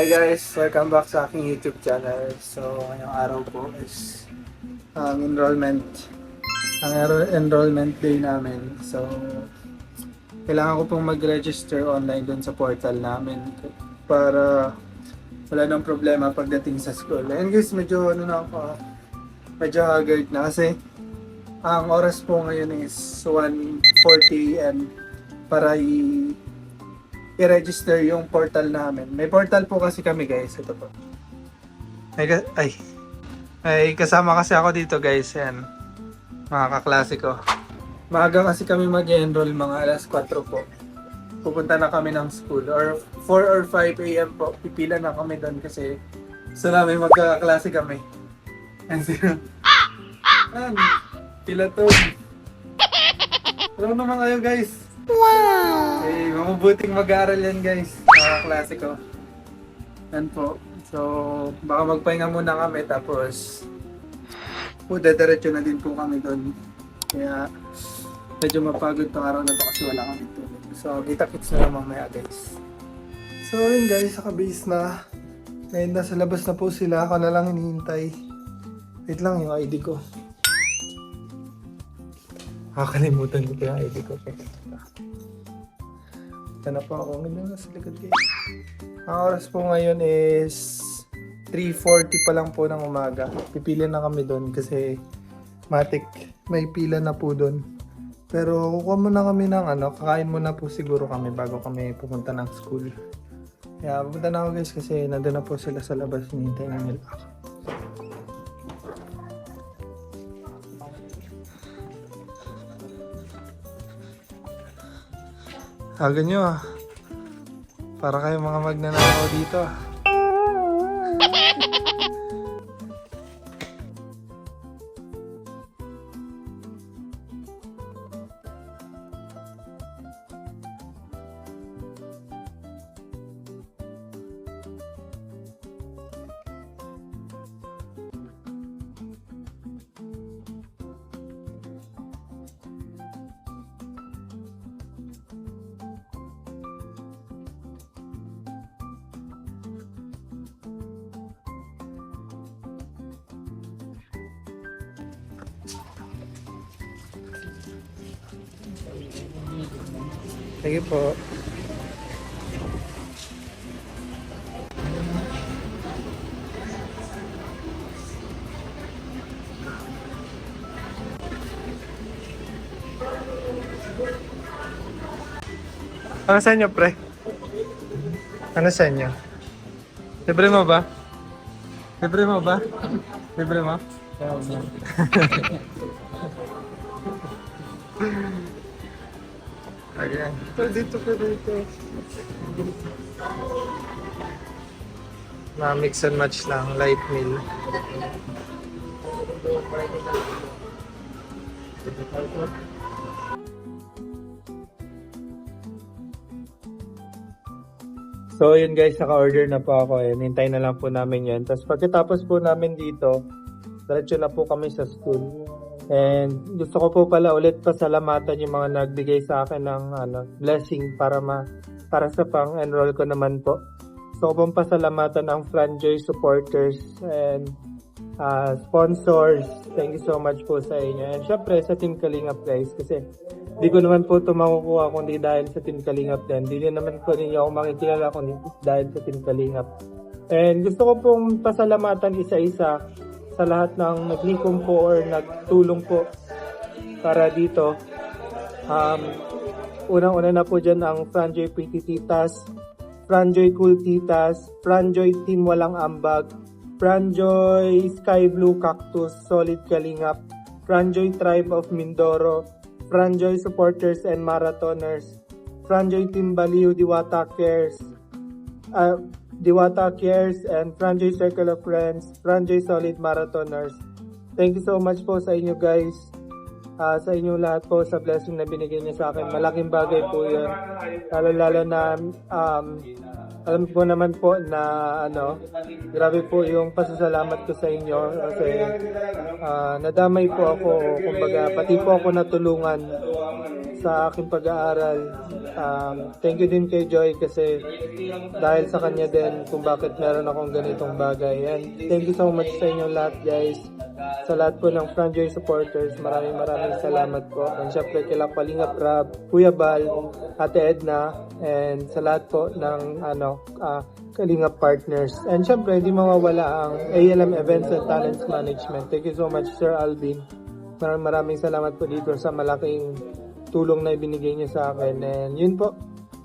Hi guys! Welcome back sa aking YouTube channel. So, ngayong araw po is ang enrollment day namin. So, kailangan ko pong mag-register online dun sa portal namin para wala nang problema pagdating sa school. And guys, medyo medyo haggard na kasi ang oras po ngayon is 1:40 AM para i-register yung portal namin. May portal po kasi kami guys. Ito po. May kasama kasi ako dito guys. Yan. Mga kaklase ko. Maaga kasi kami mag-enroll mga alas 4 po. Pupunta na kami ng school. Or 4 or 5 AM po. Pipila na kami doon kasi gusto namin magkakaklase kami. And pila to. Hello naman kayo guys. Wow! Eh, mabubuting mag-aaral yan guys. Mga klase ko. Yan po. So, baka magpahinga muna kami tapos dadiretso na din po kami doon. Kaya medyo mapagod tong araw na to kasi wala kami tulog. So, kita-kits na lang mamaya guys. So, yun guys, nakabase na. Ngayon nasa labas na po sila. Ako na lang hinihintay. Wait lang yung ID ko. Nakakalimutan ko yung ID ko. Ito na po ako. Ngayon nasa likod guys. Ang oras po ngayon is 3:40 pa lang po ng umaga. Pipili na kami doon kasi matik may pila na po doon. Pero kukuha muna kami ng kakain muna po siguro kami bago kami pupunta ng school. Kaya pupunta na ako guys kasi nandun na po sila sa labas. Hinihintay na nila ako. Aga nyo ah. Para kayo mga magnanakaw dito ah. Sige po. Ano sa inyo, pre? Ano sa inyo? Libre mo ba? Libre mo ba? Libre mo? Ayan. Dito. Mix and match lang. Light meal. So yun guys, naka-order na po ako. Hintay na lang po namin yun. Tapos pagkatapos po namin dito, diretso na po kami sa school. And gusto ko po pala ulit pasalamatan yung mga nagbigay sa akin ng blessing para sa pang-enroll ko naman po. Gusto ko pong pasalamatan ang Franjoy supporters and sponsors. Thank you so much po sa inyo. And syempre sa Team Kalingap guys kasi di ko naman po ito makukuha kundi dahil sa Team Kalingap din. Hindi naman po ninyo ako makikilala kundi dahil sa Team Kalingap. And gusto ko pong pasalamatan isa-isa sa lahat ng naglikom po or nagtulong po para dito. Unang-una na po dyan ang Franjoy Pretty Titas, Franjoy Cool Titas, Franjoy Team Walang Ambag, Franjoy Sky Blue Cactus, Solid Kalingap, Franjoy Tribe of Mindoro, Franjoy Supporters and Marathoners, Franjoy Team Baliw, Diwata Cares and Franjoy Circle of Friends, Franjoy Solid Marathoners. Thank you so much po sa inyo guys. Sa inyo lahat po sa blessing na binigay niyo sa akin. Malaking bagay po yun. Lalo na alam ko naman po na grabe po yung pasasalamat ko sa inyo kasi nadamay po ako, kumbaga pati po ako natulungan sa aking pag-aaral. Thank you din kay Joy kasi dahil sa kanya din kung bakit meron akong ganitong bagay. And thank you so much sa inyong lahat guys. Sa lahat po ng Franjoy supporters, maraming salamat po. And syempre kila Kalingap Rab, Kuya Bal, Ate Edna, and sa lahat po ng Kalingap partners. And syempre hindi mawawala ang ALM Events and Talents Management. Thank you so much Sir Alvin. Maraming salamat po dito sa malaking tulong na ibinigay niyo sa akin. And yun po,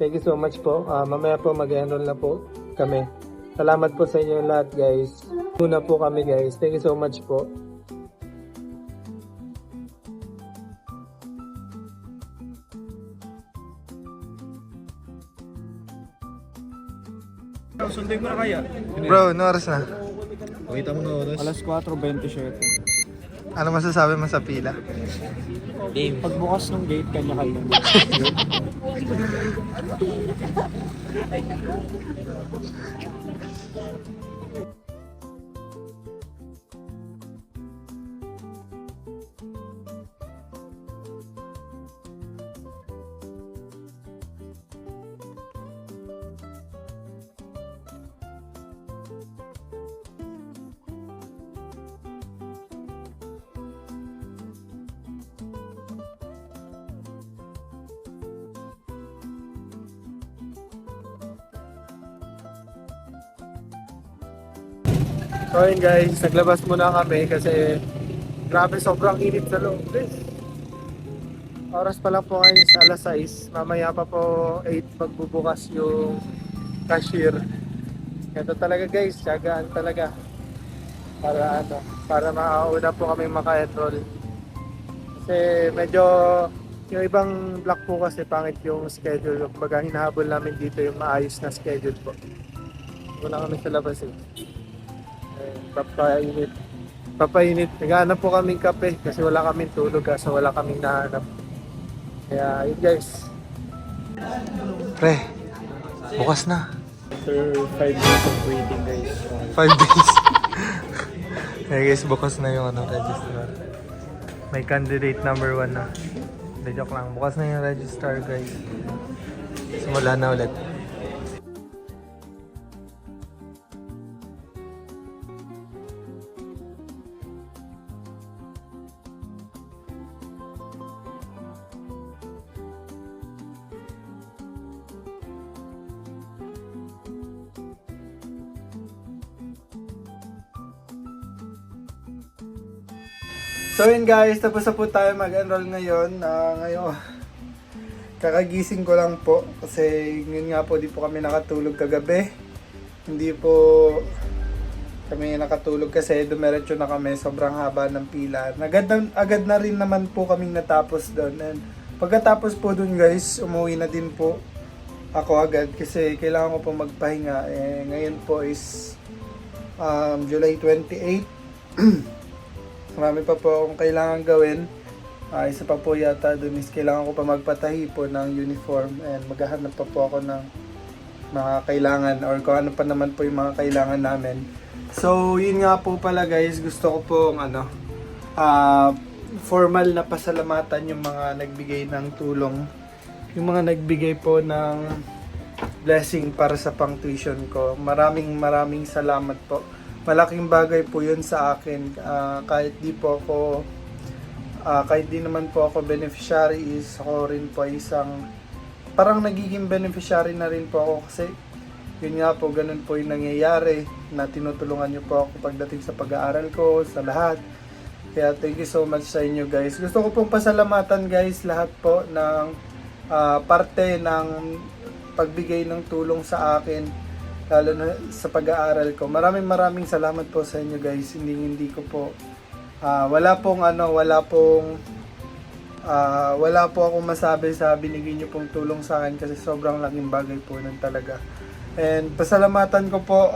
thank you so much po. Mamaya po mag-enroll na po kami. Salamat po sa inyo lahat guys. Muna po kami guys. Thank you so much po. Sundin mo na kaya? Bro, ano oras na? Wait mo na oras. Alas 4:27. Ano masasabi mo sa pila? Pagbukas ng gate, kanya-kanya. So yun guys, naglabas muna kami kasi grabe sobrang init sa loob guys. Oras pa lang po ngayon sa alas 6, mamaya pa po 8 magbubukas yung cashier. Ito talaga guys, tiyagaan talaga para makauna po kami maka-enroll. Kasi medyo yung ibang block po kasi pangit yung schedule. Kumbaga hinahabol namin dito yung maayos na schedule po. Muna kami sa labas eh. Papainit. Naghahanap po kaming kape kasi wala kaming tulog kasi wala kaming nahanap. Kaya yun guys. Pre, bukas na. After 5 days of waiting guys. 5 days. Hey guys, bukas na yung register. May candidate number 1 na. Hindi, joke lang. Bukas na yung register guys. Simula na ulit. So yun guys, tapos na po tayo mag-enroll ngayon. Ngayon, kakagising ko lang po kasi yun nga po, di po kami nakatulog kagabi. Hindi po kami nakatulog kasi dumiretso na kami, sobrang haba ng pila. Agad na rin naman po kaming natapos doon. And pagkatapos po doon guys, umuwi na din po ako agad kasi kailangan ko po magpahinga. Ngayon po is July 28. Marami pa po akong kailangan gawin. Isa pa po yata dun is kailangan ko pa magpatahi po ng uniform and maghahanap pa po ako ng mga kailangan or kung ano pa naman po yung mga kailangan namin. So yun nga po pala guys, gusto ko pong formal na pasalamatan yung mga nagbigay ng tulong, yung mga nagbigay po ng blessing para sa pang tuition ko. Maraming salamat po. Malaking bagay po yun sa akin. Kahit di naman po ako beneficiary, is ako rin po isang parang nagiging beneficiary na rin po ako kasi yun nga po, ganun po yung nangyayari na tinutulungan nyo po ako pagdating sa pag-aaral ko, sa lahat. Kaya thank you so much sa inyo guys. Gusto ko pong pasalamatan guys lahat po ng parte ng pagbigay ng tulong sa akin lalo na sa pag-aaral ko. Maraming salamat po sa inyo guys. Hindi ko po wala po akong masabi sa binigay niyo pong tulong sa akin kasi sobrang laking bagay po nun talaga. And pasalamatan ko po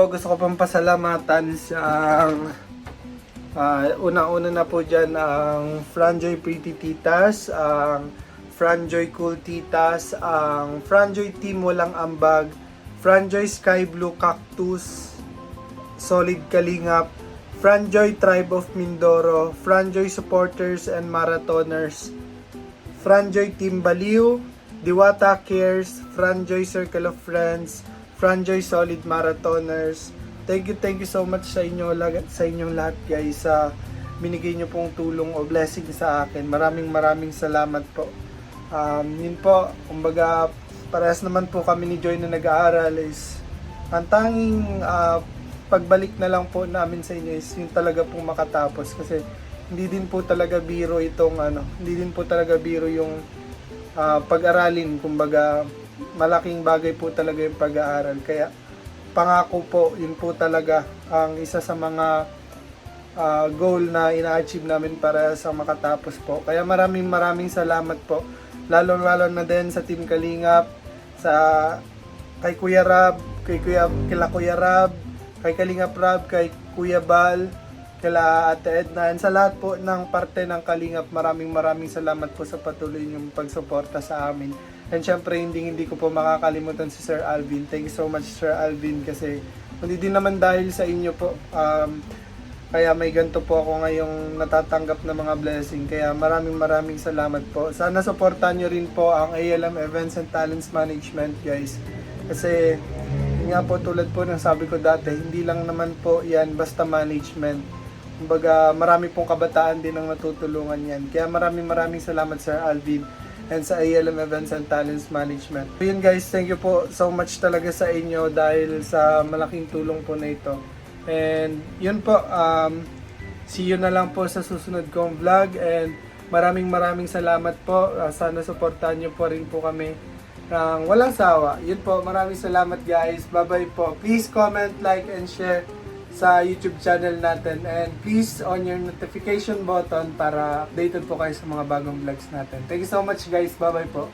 gusto ko pong pasalamatan sa una-una na po dyan ang Franjoy Pretty Titas, ang Franjoy Cool Titas, ang Franjoy Team Walang Ambag, Franjoy Sky Blue Cactus, Solid Kalingap, Franjoy Tribe of Mindoro, Franjoy Supporters and Marathoners, Franjoy Team Baliw, Diwata Cares, Franjoy Circle of Friends, Franjoy Solid Marathoners. Thank you so much sa inyong lahat guys sa binigay niyo pong tulong o blessing sa akin. Maraming salamat po. Yun po, kumbaga parehas naman po kami ni Joy na nag-aaral is ang tanging pagbalik na lang po namin sa inyo is yung talaga pong makatapos kasi hindi din po talaga biro yung pag-aralin, kumbaga malaking bagay po talaga yung pag-aaral, kaya pangako po, yun po talaga ang isa sa mga goal na ina-achieve namin para sa makatapos po. Kaya maraming salamat po, lalo na din sa Team Kalingap, kay Kuya Rab, kila Kuya Rab, kay Kalingap Rab, kay Kuya Bal, kila Ate Edna, and sa lahat po ng parte ng Kalingap, maraming salamat po sa patuloy niyong pagsuporta sa amin. And syempre, hindi ko po makakalimutan si Sir Alvin. Thank you so much, Sir Alvin, kasi hindi din naman dahil sa inyo po, kaya may ganito po ako ngayong natatanggap na mga blessing. Kaya maraming salamat po. Sana supportan nyo rin po ang ALM Events and Talents Management, guys. Kasi, yun nga po, tulad po ng sabi ko dati, hindi lang naman po yan basta management. Kumbaga, marami pong kabataan din ang natutulungan yan. Kaya maraming salamat, Sir Alvin, and sa ALM Events and Talents Management. So yun guys, thank you po so much talaga sa inyo dahil sa malaking tulong po na ito. And yun po, see you na lang po sa susunod kong vlog, and maraming salamat po. Sana supportahan nyo po rin po kami ng walang sawa. Yun po, maraming salamat guys. Bye bye po. Please comment, like, and share sa YouTube channel natin, and please on your notification button para updated po kayo sa mga bagong vlogs natin. Thank you so much guys. Bye bye po.